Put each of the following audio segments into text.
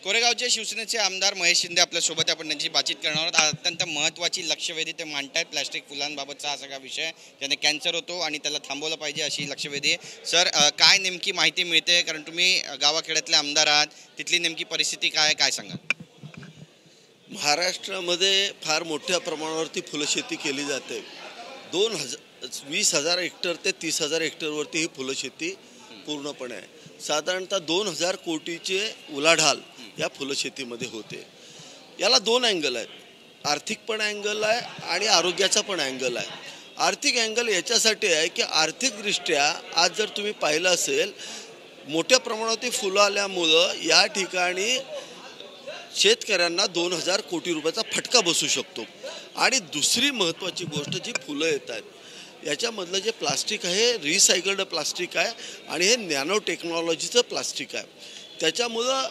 कोरेगावचे शिवसेनेचे आमदार महेश शिंदे आपल्यासोबत आपण त्यांची बातचीत करणार आहोत। अत्यंत महत्त्वाची लक्षवेधी ते मांडतायत। प्लास्टिक फुलांबाबतचा हा सगळा विषय ज्याने कॅन्सर होतो आणि त्याला थांबवलं पाहिजे अशी लक्षवेधी आहे। सर, काय नेमकी माहिती मिळते, कारण तुम्ही गावाखेड्यातले आमदार आहात, तिथली नेमकी परिस्थिती काय सांगा? महाराष्ट्रामध्ये फार मोठ्या प्रमाणावरती फुलशेती केली जाते। 20,000 हेक्टर ते 30,000 हेक्टरवरती ही फुलशेती पूर्णपणे आहे। साधारणतः 2,000 कोटीचे उलाढाल या फुलशेतीमध्ये होते। याला दोन अँगल आहेत, आर्थिक पण अँगल आहे आणि आरोग्याचा पण अँगल आहे। आर्थिक अँगल याच्यासाठी आहे की आर्थिकदृष्ट्या आज जर तुम्ही पाहिलं असेल, मोठ्या प्रमाणावरती फुलं आल्यामुळं या ठिकाणी शेतकऱ्यांना 2,000 कोटी रुपयाचा फटका बसू शकतो। आणि दुसरी महत्त्वाची गोष्ट, जी फुलं येत आहेत याच्यामधलं जे प्लास्टिक आहे रिसायकल्ड प्लास्टिक आहे आणि हे नॅनो टेक्नॉलॉजीचं प्लास्टिक आहे। त्याच्यामुळं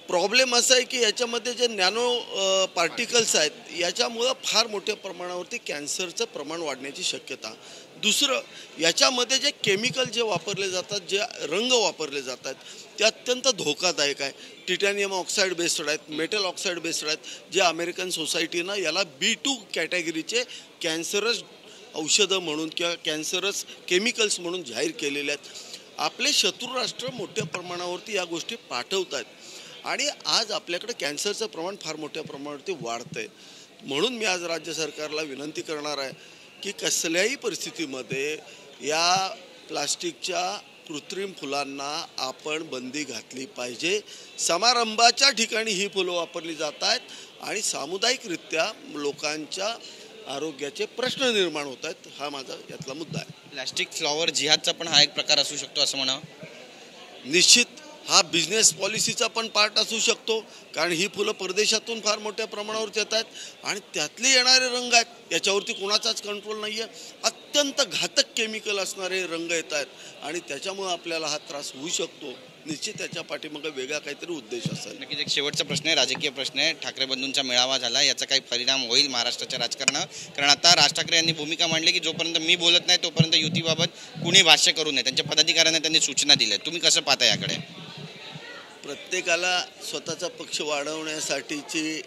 प्रॉब्लेम असा आहे की याच्यामध्ये जे नॅनो पार्टिकल्स आहेत याच्यामुळं फार मोठ्या प्रमाणावरती कॅन्सरचं प्रमाण वाढण्याची शक्यता। दुसरं, याच्यामध्ये जे केमिकल जे वापरले जातात, जे रंग वापरले जातात ते अत्यंत धोकादायक आहे। टिटॅनियम ऑक्साईड बेस्ड आहेत, मेटल ऑक्साईड बेस्ड आहेत, जे अमेरिकन सोसायटीनं याला B2 कॅटेगरीचे कॅन्सरस औषधं म्हणून किंवा कॅन्सरस केमिकल्स म्हणून जाहीर केलेले आहेत। आपले शत्रू राष्ट्र मोठ्या प्रमाणावरती या गोष्टी पाठवत आहेत आणि आज आपल्याकडे कॅन्सरचं प्रमाण फार मोठ्या प्रमाणावरती वाढतं आहे। म्हणून मी आज राज्य सरकारला विनंती करणार आहे की कसल्याही परिस्थितीमध्ये या प्लास्टिकच्या कृत्रिम फुलांना आपण बंदी घातली पाहिजे। समारंभाच्या ठिकाणी ही फुलं वापरली जात आहेत आणि सामुदायिकरित्या लोकांच्या आरोग्याचे प्रश्न निर्माण होत आहेत, हा माझा यातला मुद्दा आहे। प्लास्टिक फ्लॉवर जिहादचा पण हा एक प्रकार असू शकतो असं म्हणावं? निश्चित हा बिझनेस पॉलिसीचा पण पार्ट असू शकतो, कारण ही फुलं परदेशातून फार मोठ्या प्रमाणावर येत आहेत आणि त्यातले येणारे रंग आहेत याच्यावरती कोणाचाच कंट्रोल नाही आहे। अत्यंत घातक केमिकल असणारे रंग येत आहेत आणि त्याच्यामुळे आपल्याला हा त्रास होऊ शकतो। निश्चित त्याच्या पाठीमागे वेगळा काहीतरी उद्देश असेल। नक्कीच एक शेवटचा प्रश्न आहे, राजकीय प्रश्न आहे। ठाकरे बंधूंचा मेळावा झाला, याचा काही परिणाम होईल महाराष्ट्राच्या राजकारणावर? कारण आता राज ठाकरे यांनी भूमिका मांडली की जोपर्यंत मी बोलत नाही तोपर्यंत युतीबाबत कुणी भाष्य करू नये, त्यांच्या पदाधिकाऱ्यांना त्यांनी सूचना दिल्या। तुम्ही कसं पाहता याकडे? प्रत्येकाला स्वतःचा पक्ष वाढवण्यासाठीची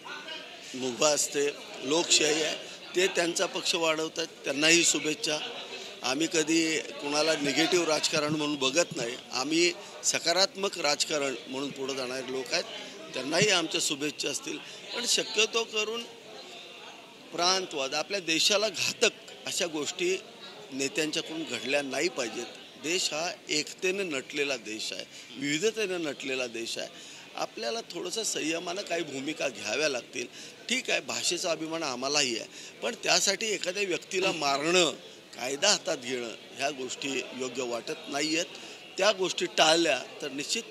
मुभा असते, लोकशाही आहे, ते त्यांचा पक्ष वाढवतात, त्यांनाही शुभेच्छा। आम्ही कधी कुणाला निगेटिव्ह राजकारण म्हणून बघत नाही, आम्ही सकारात्मक राजकारण म्हणून पुढे जाणारे लोक आहेत, त्यांनाही आमच्या शुभेच्छा असतील। पण शक्यतो करून प्रांतवाद, आपल्या देशाला घातक अशा गोष्टी नेत्यांच्याकडून घडल्या नाही पाहिजेत। देश हा एकतेने नटलेला देश आहे, विविधतेने नटलेला देश आहे। आपल्याला थोडंसं संयमानं काही भूमिका घ्याव्या लागतील। ठीक आहे, भाषेचा अभिमान आम्हालाही आहे, पण त्यासाठी एखाद्या व्यक्तीला मारणं, कायदा हातात घेणं ह्या गोष्टी योग्य वाटत नाही आहेत। त्या गोष्टी टाळल्या तर निश्चित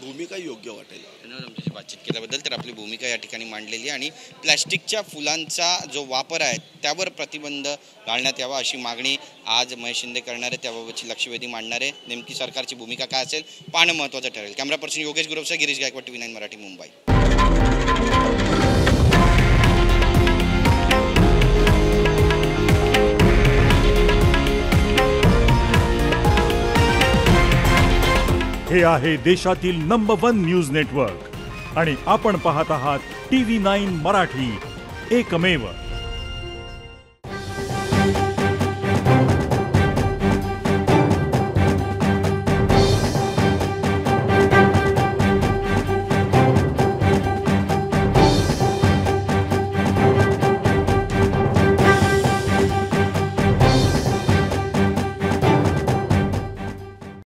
भूमिका योग्य वाटेल। धन्यवाद आमच्याशी बातचीत केल्याबद्दल। तर आपली भूमिका या ठिकाणी मांडलेली आणि प्लॅस्टिकच्या फुलांचा जो वापर आहे त्यावर प्रतिबंध घालण्यात यावा अशी मागणी आज महेश शिंदे करणार आहे, त्याबाबतची लक्षवेधी मांडणार आहे। नेमकी सरकारची भूमिका काय असेल पाहणं महत्त्वाचं ठरेल। कॅमेरा पर्सन योगेश गुरवसा, गिरीश गायकवाड, TV9 मराठी, मुंबई। हे आहे देशातील नंबर 1 न्यूज नेटवर्क आणि आपण पाहत आहात TV9 मराठी, एकमेव।